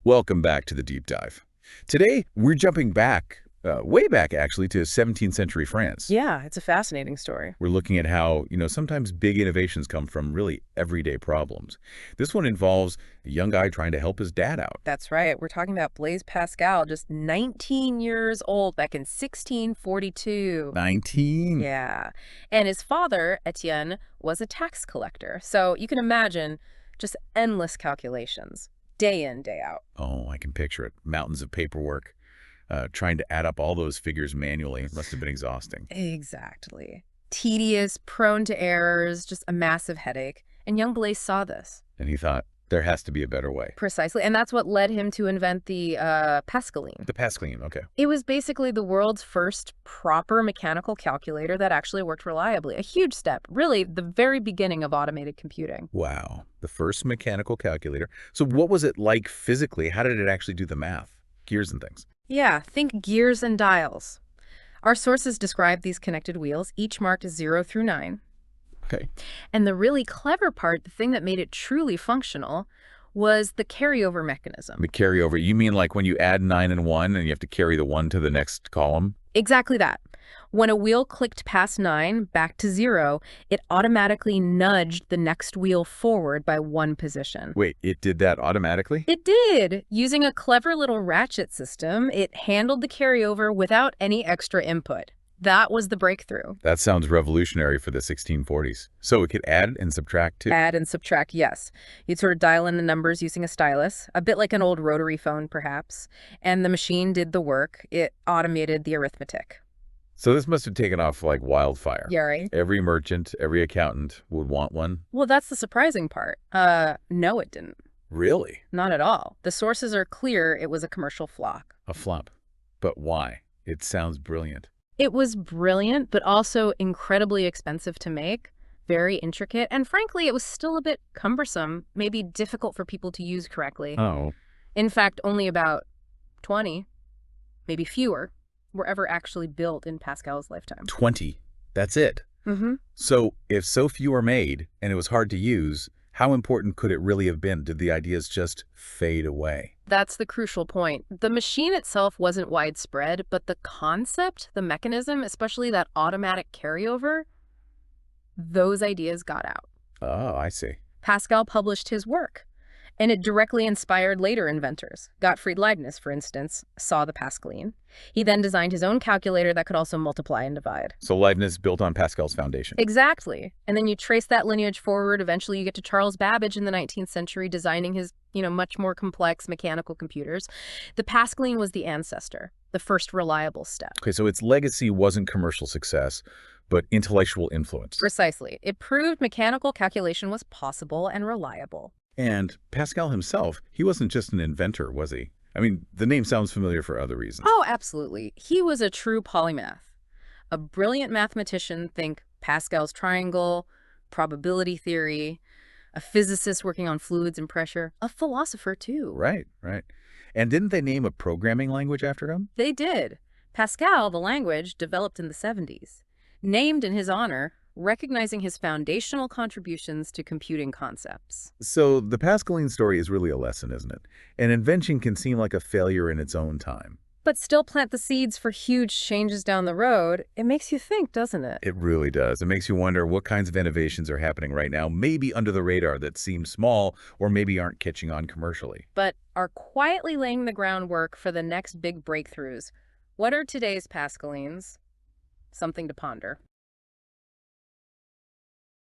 Welcome back to the Deep Dive. Today, we're jumping back, way back actually, to 17th century France. Yeah, it's a fascinating story. We're looking at how, sometimes big innovations come from really everyday problems. This one involves a young guy trying to help his dad out. That's right. We're talking about Blaise Pascal, just 19 years old back in 1642. 19? Yeah. And his father, Etienne, was a tax collector. So you can imagine just endless calculations, day in, day out. Oh, I can picture it. Mountains of paperwork, trying to add up all those figures manually. It must have been exhausting. Exactly. Tedious, prone to errors, just a massive headache. And young Blaise saw this. And he thought, there has to be a better way. Precisely. And that's what led him to invent the Pascaline. The Pascaline, okay. It was basically the world's first proper mechanical calculator that actually worked reliably. A huge step, really the very beginning of automated computing. Wow, the first mechanical calculator. So what was it like physically? How did it actually do the math? Gears and things. Yeah, think gears and dials. Our sources describe these connected wheels, each marked 0 through 9. Okay. And the really clever part, the thing that made it truly functional, was the carryover mechanism. The carryover, you mean like when you add 9 and 1 and you have to carry the 1 to the next column? Exactly that. When a wheel clicked past 9, back to 0, it automatically nudged the next wheel forward by 1 position. Wait, it did that automatically? It did. Using a clever little ratchet system, it handled the carryover without any extra input. That was the breakthrough. That sounds revolutionary for the 1640s. So it could add and subtract too? Add and subtract, yes. You'd sort of dial in the numbers using a stylus, a bit like an old rotary phone, perhaps. And the machine did the work. It automated the arithmetic. So this must have taken off like wildfire. Yeah, right? Every merchant, every accountant would want one? Well, that's the surprising part. No, it didn't. Really? Not at all. The sources are clear it was a commercial flop. A flop. But why? It sounds brilliant. It was brilliant, but also incredibly expensive to make, very intricate, and frankly, it was still a bit cumbersome, maybe difficult for people to use correctly. Oh. In fact, only about 20, maybe fewer, were ever actually built in Pascal's lifetime. 20. That's it. Mm-hmm. So if so few are made and it was hard to use, how important could it really have been? Did the ideas just fade away? That's the crucial point. The machine itself wasn't widespread, but the concept, the mechanism, especially that automatic carryover, those ideas got out. Oh, I see. Pascal published his work, and it directly inspired later inventors. Gottfried Leibniz, for instance, saw the Pascaline. He then designed his own calculator that could also multiply and divide. So Leibniz built on Pascal's foundation. Exactly. And then you trace that lineage forward. Eventually, you get to Charles Babbage in the 19th century designing his, much more complex mechanical computers. The Pascaline was the ancestor, the first reliable step. Okay, so its legacy wasn't commercial success, but intellectual influence. Precisely. It proved mechanical calculation was possible and reliable. And Pascal himself, he wasn't just an inventor, was he? I mean, the name sounds familiar for other reasons. Oh, absolutely. He was a true polymath. A brilliant mathematician, think Pascal's triangle, probability theory, a physicist working on fluids and pressure, a philosopher too. Right, right. And didn't they name a programming language after him? They did. Pascal, the language, developed in the 70s. Named in his honor, recognizing his foundational contributions to computing concepts. So the Pascaline story is really a lesson, isn't it? An invention can seem like a failure in its own time. But still plant the seeds for huge changes down the road. It makes you think, doesn't it? It really does. It makes you wonder what kinds of innovations are happening right now, maybe under the radar that seem small or maybe aren't catching on commercially. But are quietly laying the groundwork for the next big breakthroughs. What are today's Pascalines? Something to ponder.